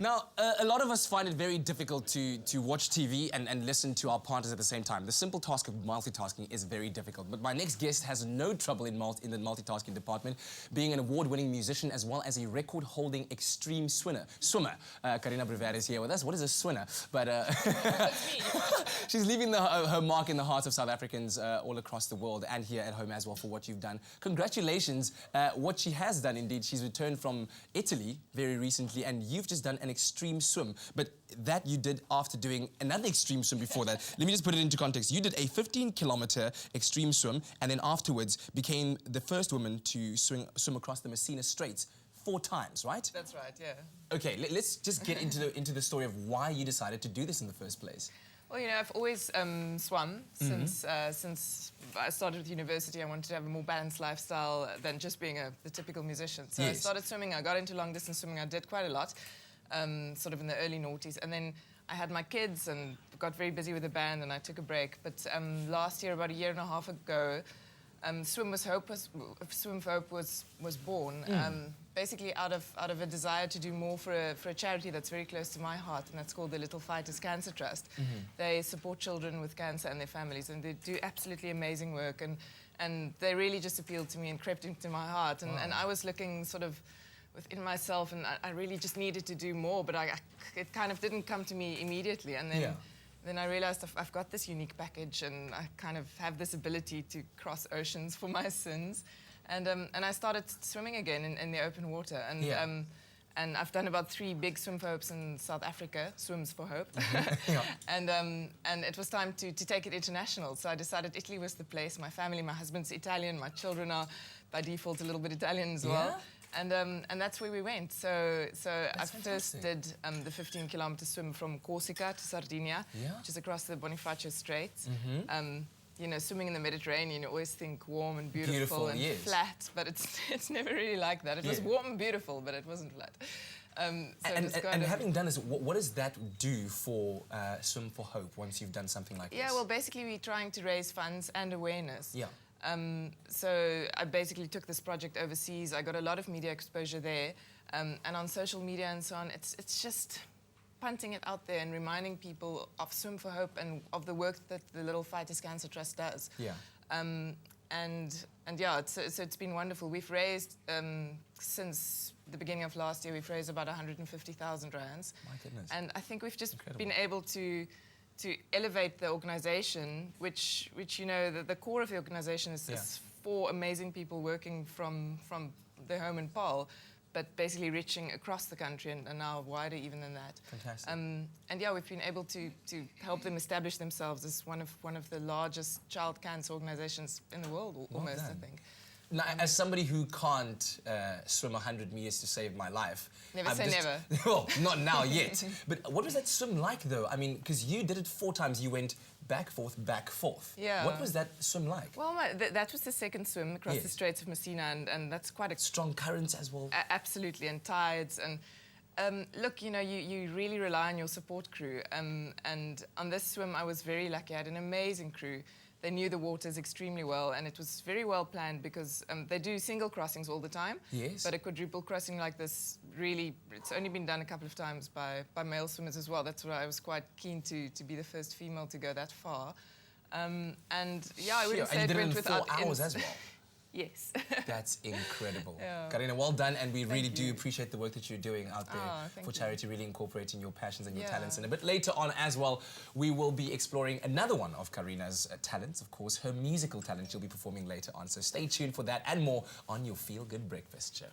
Now, a lot of us find it very difficult to watch TV and listen to our partners at the same time. The simple task of multitasking is very difficult. But my next guest has no trouble in the multitasking department, being an award-winning musician as well as a record-holding extreme swimmer. Carina Bruwer is here with us. What is a swimmer? But she's leaving her mark in the hearts of South Africans all across the world and here at home as well for what you've done. Congratulations. What she has done, indeed. She's returned from Italy very recently, and you've just done an extreme swim, but that you did after doing another extreme swim before that. Let me just put it into context. You did a 15-kilometer extreme swim, and then afterwards became the first woman to swim across the Messina Straits 4 times, right? That's right, yeah. Okay, let's just get into the story of why you decided to do this in the first place. Well, you know, I've always swum since I started with university. I wanted to have a more balanced lifestyle than just being the typical musician. So I started swimming. I got into long-distance swimming. I did quite a lot, sort of in the early noughties. And then I had my kids and got very busy with the band, and I took a break. But last year, about a year and a half ago, Swim for Hope was born. Basically out of a desire to do more for a charity that's very close to my heart, and that's called the Little Fighters Cancer Trust. They support children with cancer and their families, and they do absolutely amazing work, and they really just appealed to me and crept into my heart, and I was looking sort of within myself, and I really just needed to do more, but it kind of didn't come to me immediately, and then I realized I've got this unique package, and I kind of have this ability to cross oceans for my sins. And I started swimming again in the open water. And I've done about 3 big Swim for Hopes in South Africa, Swims for Hope. And it was time to take it international. So I decided Italy was the place. My family, my husband's Italian, my children are by default a little bit Italian as well. And that's where we went. So I first did the 15-kilometer swim from Corsica to Sardinia, which is across the Bonifacio Straits. You know, swimming in the Mediterranean, you always think warm and beautiful and flat, but it's never really like that. It was warm and beautiful, but it wasn't flat. And having done this, what does that do for Swim for Hope once you've done something like this? Yeah, well, basically we're trying to raise funds and awareness. So I basically took this project overseas. I got a lot of media exposure there, and on social media and so on. It's just punting it out there and reminding people of Swim for Hope and of the work that the Little Fighters Cancer Trust does. And yeah, so it's been wonderful. We've raised, since the beginning of last year, we've raised about 150,000 rands. My goodness. And I think we've just been able to elevate the organisation, which you know, the core of the organisation is 4 amazing people working from their home in Paarl, but basically reaching across the country and now wider even than that. Fantastic. And yeah, we've been able to help them establish themselves as one of the largest child cancer organisations in the world, almost, I think. Now, as somebody who can't swim 100 meters to save my life... Never say never. Well, not now yet. But what was that swim like, though? I mean, because you did it 4 times. You went back, forth. Yeah. What was that swim like? Well, that was the second swim across the Straits of Messina, and that's quite a... Strong currents as well? Absolutely, and tides. And look, you know, you really rely on your support crew. And on this swim, I was very lucky. I had an amazing crew. They knew the waters extremely well, and it was very well planned because they do single crossings all the time. But a quadruple crossing like this, really, it's only been done a couple of times by male swimmers as well. That's why I was quite keen to be the first female to go that far. And yeah, I wouldn't say it went without... 4 hours as well? Yes. That's incredible. Carina, well done, and we really do appreciate the work that you're doing out there for charity, really incorporating your passions and your talents. And a bit later on as well, we will be exploring another one of Carina's talents, of course, her musical talent she'll be performing later on. So stay tuned for that and more on your Feel Good Breakfast Show.